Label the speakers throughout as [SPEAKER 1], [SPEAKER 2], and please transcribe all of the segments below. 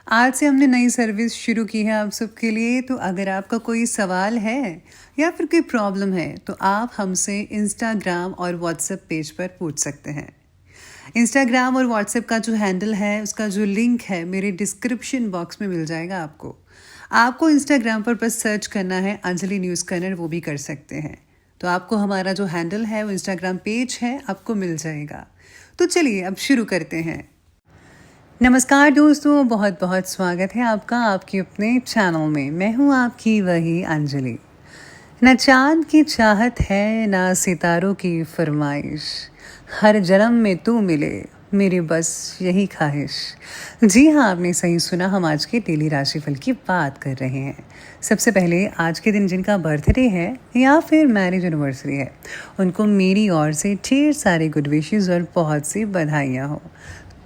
[SPEAKER 1] आज से हमने नई सर्विस शुरू की है आप सबके लिए। तो अगर आपका कोई सवाल है या फिर कोई प्रॉब्लम है तो आप हमसे इंस्टाग्राम और व्हाट्सएप पेज पर पूछ सकते हैं। इंस्टाग्राम और व्हाट्सएप का जो हैंडल है उसका जो लिंक है मेरे डिस्क्रिप्शन बॉक्स में मिल जाएगा आपको। आपको इंस्टाग्राम पर बस सर्च करना है अंजलि न्यूज़ कन्नड़, वो भी कर सकते हैं। तो आपको हमारा जो हैंडल है वो इंस्टाग्राम पेज है आपको मिल जाएगा। तो चलिए अब शुरू करते हैं। नमस्कार दोस्तों, बहुत बहुत स्वागत है आपका आपके अपने चैनल में। मैं हूँ आपकी वही अंजलि। न चाँद की चाहत है ना सितारों की फरमाइश, हर जन्म में तू मिले मेरी बस यही ख्वाहिश। जी हाँ, आपने सही सुना, हम आज के डेली राशिफल की बात कर रहे हैं। सबसे पहले आज के दिन जिनका बर्थडे है या फिर मैरिज एनिवर्सरी है उनको मेरी ओर से ढेर सारे गुड विशेस और बहुत सी बधाइयाँ हो।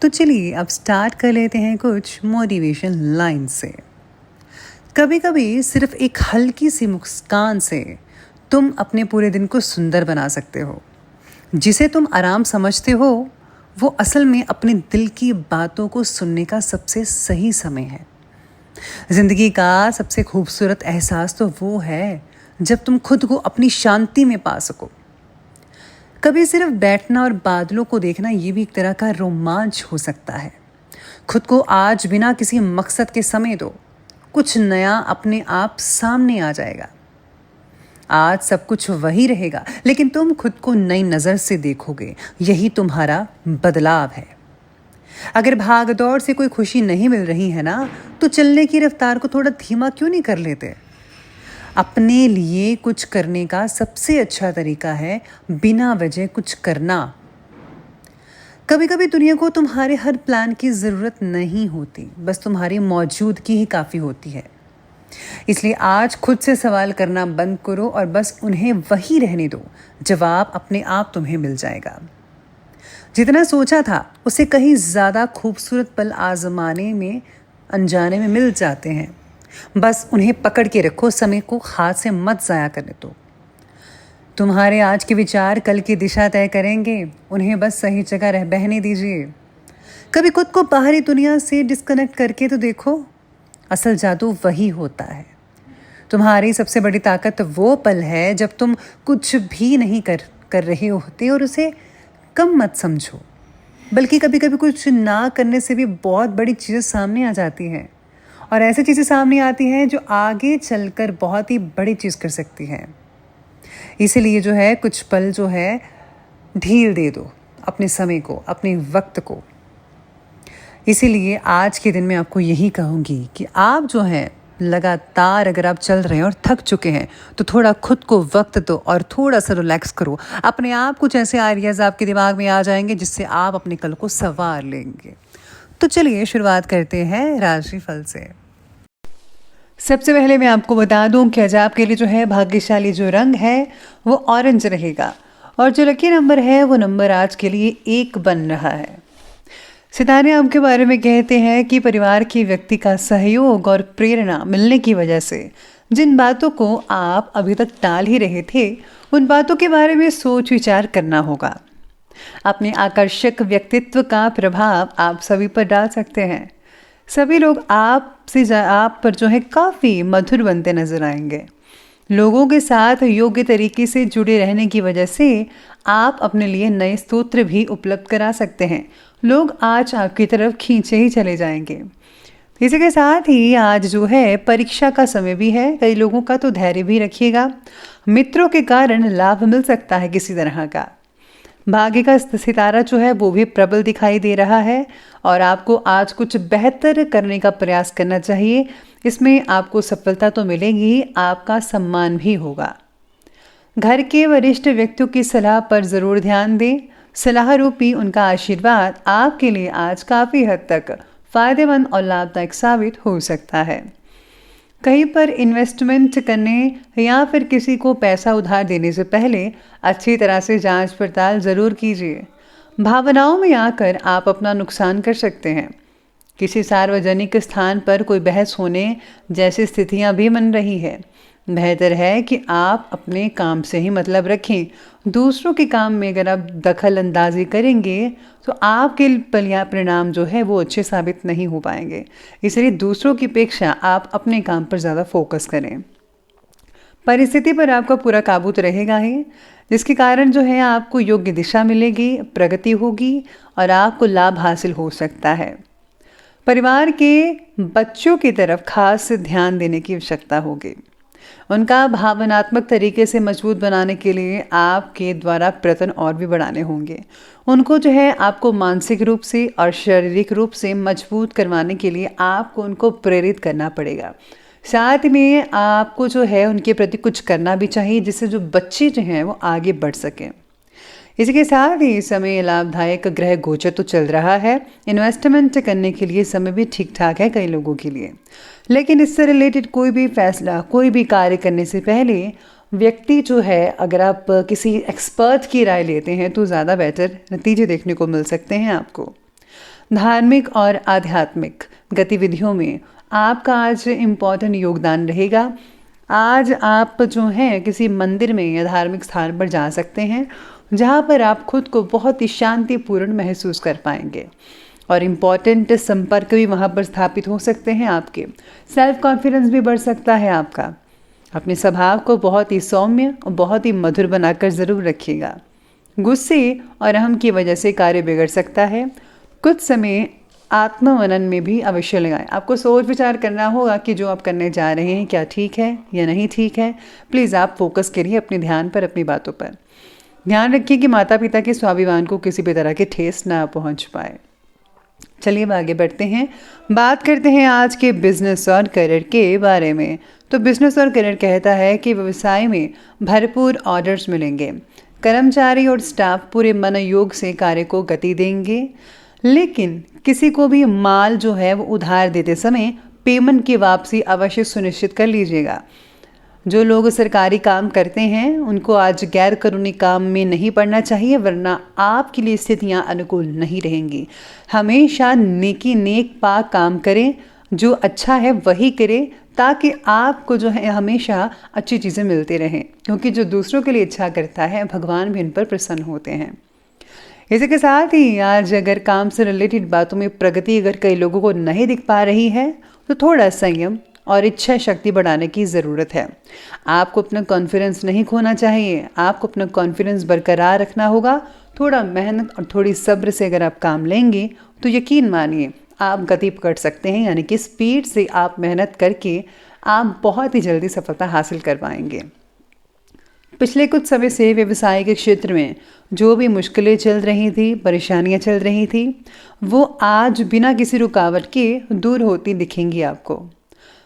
[SPEAKER 1] तो चलिए अब स्टार्ट कर लेते हैं कुछ मोटिवेशन लाइन से। कभी कभी सिर्फ एक हल्की सी मुस्कान से तुम अपने पूरे दिन को सुंदर बना सकते हो। जिसे तुम आराम समझते हो वो असल में अपने दिल की बातों को सुनने का सबसे सही समय है। जिंदगी का सबसे खूबसूरत एहसास तो वो है जब तुम खुद को अपनी शांति में पा सको। कभी सिर्फ बैठना और बादलों को देखना ये भी एक तरह का रोमांच हो सकता है। खुद को आज बिना किसी मकसद के समय दो, कुछ नया अपने आप सामने आ जाएगा। आज सब कुछ वही रहेगा लेकिन तुम खुद को नई नज़र से देखोगे, यही तुम्हारा बदलाव है। अगर भाग दौड़ से कोई खुशी नहीं मिल रही है ना, तो चलने की रफ्तार को थोड़ा धीमा क्यों नहीं कर लेते। अपने लिए कुछ करने का सबसे अच्छा तरीका है बिना वजह कुछ करना। कभी कभी दुनिया को तुम्हारे हर प्लान की ज़रूरत नहीं होती, बस तुम्हारी मौजूदगी ही काफ़ी होती है। इसलिए आज खुद से सवाल करना बंद करो और बस उन्हें वही रहने दो। जवाब अपने आप तुम्हें मिल जाएगा। जितना सोचा था उससे कहीं ज़्यादा खूबसूरत पल आजमाने में अनजाने में मिल जाते हैं। बस उन्हें पकड़ के रखो, समय को हाथ से मत ज़ाया करने दो। तुम्हारे आज के विचार कल की दिशा तय करेंगे, उन्हें बस सही जगह बहने दीजिए। कभी खुद को बाहरी दुनिया से डिस्कनेक्ट करके तो देखो, असल जादू वही होता है। तुम्हारी सबसे बड़ी ताकत वो पल है जब तुम कुछ भी नहीं कर रहे होते, और उसे कम मत समझो, बल्कि कभी कभी कुछ ना करने से भी बहुत बड़ी चीज़ें सामने आ जाती हैं। और ऐसी चीज़ें सामने आती हैं जो आगे चलकर बहुत ही बड़ी चीज़ कर सकती हैं। इसीलिए जो है कुछ पल जो है ढील दे दो अपने समय को, अपने वक्त को। इसीलिए आज के दिन मैं आपको यही कहूँगी कि आप जो हैं लगातार अगर आप चल रहे हैं और थक चुके हैं तो थोड़ा खुद को वक्त दो और थोड़ा सा रिलैक्स करो। अपने आप कुछ ऐसे आइडियाज़ आपके दिमाग में आ जाएंगे जिससे आप अपने कल को संवार लेंगे। तो चलिए शुरुआत करते हैं राशिफल से। सबसे पहले मैं आपको बता दूं कि आज आपके लिए जो है भाग्यशाली जो रंग है वो ऑरेंज रहेगा और जो लकी नंबर है वो नंबर आज के लिए 1 बन रहा है। सितारे आपके बारे में कहते हैं कि परिवार के व्यक्ति का सहयोग और प्रेरणा मिलने की वजह से जिन बातों को आप अभी तक टाल ही रहे थे उन बातों के बारे में सोच विचार करना होगा। अपने आकर्षक व्यक्तित्व का प्रभाव आप सभी पर डाल सकते हैं। सभी लोग आप पर जो है काफ़ी मधुर बनते नजर आएंगे। लोगों के साथ योग्य तरीके से जुड़े रहने की वजह से आप अपने लिए नए स्तोत्र भी उपलब्ध करा सकते हैं। लोग आज आपकी तरफ खींचे ही चले जाएंगे। इसी के साथ ही आज जो है परीक्षा का समय भी है। कई लोगों का तो धैर्य भी रखिएगा। मित्रों के कारण लाभ मिल सकता है किसी तरह का। भाग्य का सितारा जो है वो भी प्रबल दिखाई दे रहा है और आपको आज कुछ बेहतर करने का प्रयास करना चाहिए। इसमें आपको सफलता तो मिलेगी, आपका सम्मान भी होगा। घर के वरिष्ठ व्यक्तियों की सलाह पर ज़रूर ध्यान दें। सलाह रूपी उनका आशीर्वाद आपके लिए आज काफ़ी हद तक फ़ायदेमंद और लाभदायक साबित हो सकता है। कहीं पर इन्वेस्टमेंट करने या फिर किसी को पैसा उधार देने से पहले अच्छी तरह से जांच पड़ताल ज़रूर कीजिए। भावनाओं में आकर आप अपना नुकसान कर सकते हैं। किसी सार्वजनिक स्थान पर कोई बहस होने जैसी स्थितियां भी बन रही है। बेहतर है कि आप अपने काम से ही मतलब रखें। दूसरों के काम में अगर आप दखल अंदाजी करेंगे तो आपके परिणाम जो है वो अच्छे साबित नहीं हो पाएंगे। इसलिए दूसरों की अपेक्षा आप अपने काम पर ज़्यादा फोकस करें। परिस्थिति पर आपका पूरा काबू तो रहेगा ही, जिसके कारण जो है आपको योग्य दिशा मिलेगी, प्रगति होगी और आपको लाभ हासिल हो सकता है। परिवार के बच्चों की तरफ खास ध्यान देने की आवश्यकता होगी। उनका भावनात्मक तरीके से मजबूत बनाने के लिए आपके द्वारा प्रयत्न और भी बढ़ाने होंगे। उनको जो है आपको मानसिक रूप से और शारीरिक रूप से मजबूत करवाने के लिए आपको उनको प्रेरित करना पड़ेगा। साथ में आपको जो है उनके प्रति कुछ करना भी चाहिए, जिससे जो बच्चे जो हैं वो आगे बढ़ सकें। इसी के साथ ही समय लाभदायक ग्रह गोचर तो चल रहा है। इन्वेस्टमेंट करने के लिए समय भी ठीक ठाक है कई लोगों के लिए, लेकिन इससे रिलेटेड कोई भी फैसला, कोई भी कार्य करने से पहले व्यक्ति जो है, अगर आप किसी एक्सपर्ट की राय लेते हैं तो ज़्यादा बेहतर नतीजे देखने को मिल सकते हैं आपको। धार्मिक और आध्यात्मिक गतिविधियों में आपका आज इम्पॉर्टेंट योगदान रहेगा। आज आप जो हैं किसी मंदिर में या धार्मिक स्थान पर जा सकते हैं, जहाँ पर आप खुद को बहुत ही शांतिपूर्ण महसूस कर पाएंगे और इम्पॉर्टेंट संपर्क भी वहाँ पर स्थापित हो सकते हैं। आपके सेल्फ कॉन्फिडेंस भी बढ़ सकता है आपका। अपने स्वभाव को बहुत ही सौम्य और बहुत ही मधुर बनाकर ज़रूर रखिएगा। गुस्से और अहम की वजह से कार्य बिगड़ सकता है। कुछ समय आत्ममनन में भी अवश्य लगाएं। आपको सोच विचार करना होगा कि जो आप करने जा रहे हैं क्या ठीक है या नहीं ठीक है। प्लीज़ आप फोकस करिए अपने ध्यान पर, अपनी बातों पर। ध्यान रखिए कि माता पिता के स्वाभिमान को किसी भी तरह की ठेस ना पहुंच पाए। चलिए अब आगे बढ़ते हैं, बात करते हैं आज के बिजनेस और करियर के बारे में। तो बिजनेस और करियर कहता है कि व्यवसाय में भरपूर ऑर्डर्स मिलेंगे। कर्मचारी और स्टाफ पूरे मनोयोग से कार्य को गति देंगे, लेकिन किसी को भी माल जो है वो उधार देते समय पेमेंट की वापसी अवश्य सुनिश्चित कर लीजिएगा। जो लोग सरकारी काम करते हैं उनको आज गैर कानूनी काम में नहीं पड़ना चाहिए, वरना आपके लिए स्थितियां अनुकूल नहीं रहेंगी। हमेशा नेक पाक काम करें, जो अच्छा है वही करें, ताकि आपको जो है हमेशा अच्छी चीज़ें मिलती रहें, क्योंकि जो दूसरों के लिए अच्छा करता है भगवान भी इन पर प्रसन्न होते हैं। इसी के साथ ही आज अगर काम से रिलेटेड बातों में प्रगति अगर कई लोगों को नहीं दिख पा रही है तो थोड़ा संयम और इच्छा शक्ति बढ़ाने की ज़रूरत है। आपको अपना कॉन्फिडेंस नहीं खोना चाहिए, आपको अपना कॉन्फिडेंस बरकरार रखना होगा। थोड़ा मेहनत और थोड़ी सब्र से अगर आप काम लेंगे तो यकीन मानिए आप गति पकड़ सकते हैं, यानी कि स्पीड से आप मेहनत करके आप बहुत ही जल्दी सफलता हासिल कर पाएंगे। पिछले कुछ समय से व्यवसाय के क्षेत्र में जो भी मुश्किलें चल रही थी, परेशानियां चल रही थी, वो आज बिना किसी रुकावट के दूर होती दिखेंगी आपको।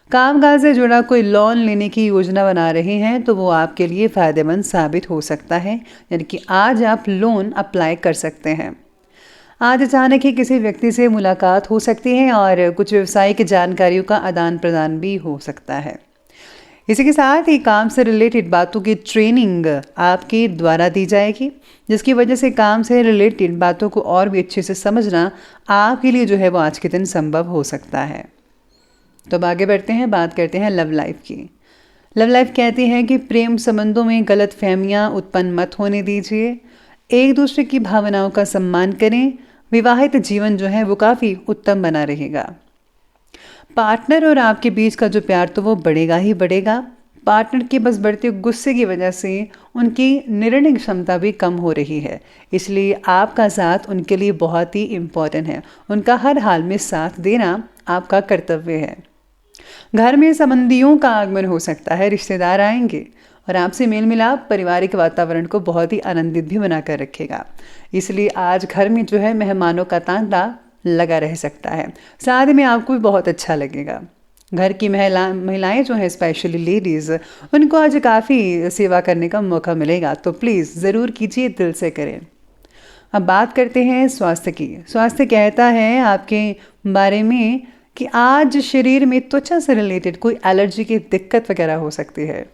[SPEAKER 1] कामकाज से जुड़ा कोई लोन लेने की योजना बना रहे हैं तो वो आपके लिए फ़ायदेमंद साबित हो सकता है, यानी कि आज आप लोन अप्लाई कर सकते हैं। आज अचानक ही किसी व्यक्ति से मुलाकात हो सकती है और कुछ व्यावसायिक जानकारियों का आदान प्रदान भी हो सकता है। इसी के साथ ही काम से रिलेटेड बातों की ट्रेनिंग आपके द्वारा दी जाएगी, जिसकी वजह से काम से रिलेटेड बातों को और भी अच्छे से समझना आपके लिए जो है वो आज के दिन संभव हो सकता है। तो अब आगे बढ़ते हैं, बात करते हैं लव लाइफ की। लव लाइफ कहती है कि प्रेम संबंधों में गलत फहमियाँ उत्पन्न मत होने दीजिए, एक दूसरे की भावनाओं का सम्मान करें। विवाहित जीवन जो है वो काफ़ी उत्तम बना रहेगा। पार्टनर और आपके बीच का जो प्यार तो वो बढ़ेगा ही बढ़ेगा। पार्टनर के बस बढ़ते गुस्से की वजह से उनकी निर्णय क्षमता भी कम हो रही है, इसलिए आपका साथ उनके लिए बहुत ही इम्पोर्टेंट है। उनका हर हाल में साथ देना आपका कर्तव्य है। घर में संबंधियों का आगमन हो सकता है, रिश्तेदार आएंगे और आपसे मेल मिलाप पारिवारिक वातावरण को बहुत ही आनंदित भी बनाकर रखेगा। इसलिए आज घर में जो है मेहमानों का तांता लगा रह सकता है। साथ में आपको भी बहुत अच्छा लगेगा। घर की महिलाएं जो हैं, स्पेशली लेडीज़, उनको आज काफ़ी सेवा करने का मौका मिलेगा, तो प्लीज़ ज़रूर कीजिए, दिल से करें। अब बात करते हैं स्वास्थ्य की। स्वास्थ्य कहता है आपके बारे में कि आज शरीर में त्वचा से रिलेटेड कोई एलर्जी की दिक्कत वगैरह हो सकती है।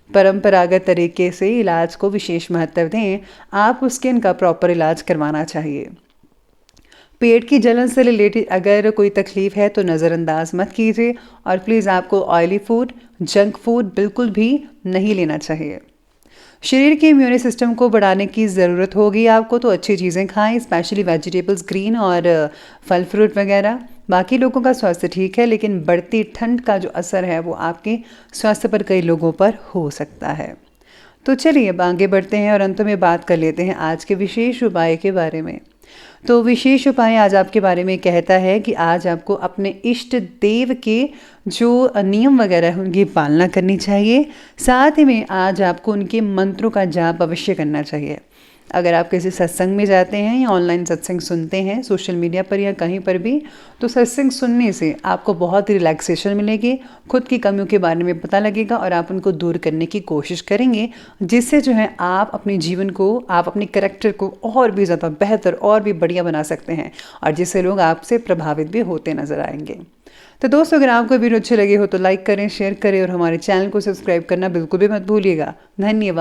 [SPEAKER 1] परंपरागत तरीके से इलाज को विशेष महत्व दें, आप स्किन का प्रॉपर इलाज करवाना चाहिए। पेट की जलन से रिलेटेड अगर कोई तकलीफ है तो नज़रअंदाज मत कीजिए और प्लीज़ आपको ऑयली फूड, जंक फूड बिल्कुल भी नहीं लेना चाहिए। शरीर के इम्यून सिस्टम को बढ़ाने की ज़रूरत होगी आपको, तो अच्छी चीज़ें खाएं, स्पेशली वेजिटेबल्स, ग्रीन और फल फ्रूट वगैरह। बाकी लोगों का स्वास्थ्य ठीक है, लेकिन बढ़ती ठंड का जो असर है वो आपके स्वास्थ्य पर कई लोगों पर हो सकता है। तो चलिए अब आगे बढ़ते हैं और अंत में बात कर लेते हैं आज के विशेष उपाय के बारे में। तो विशेष उपाय आज आपके बारे में कहता है कि आज आपको अपने इष्ट देव के जो नियम वगैरह हैं उनकी पालना करनी चाहिए। साथ ही में आज आपको उनके मंत्रों का जाप अवश्य करना चाहिए। अगर आप किसी सत्संग में जाते हैं या ऑनलाइन सत्संग सुनते हैं सोशल मीडिया पर या कहीं पर भी, तो सत्संग सुनने से आपको बहुत रिलैक्सेशन मिलेगी, खुद की कमियों के बारे में पता लगेगा और आप उनको दूर करने की कोशिश करेंगे, जिससे जो है आप अपने जीवन को, आप अपने करैक्टर को और भी ज़्यादा बेहतर और भी बढ़िया बना सकते हैं और जिससे लोग आपसे प्रभावित भी होते नज़र आएंगे। तो दोस्तों, अगर आपको वीडियो अच्छे लगे हो तो लाइक करें, शेयर करें और हमारे चैनल को सब्सक्राइब करना बिल्कुल भी मत भूलिएगा। धन्यवाद।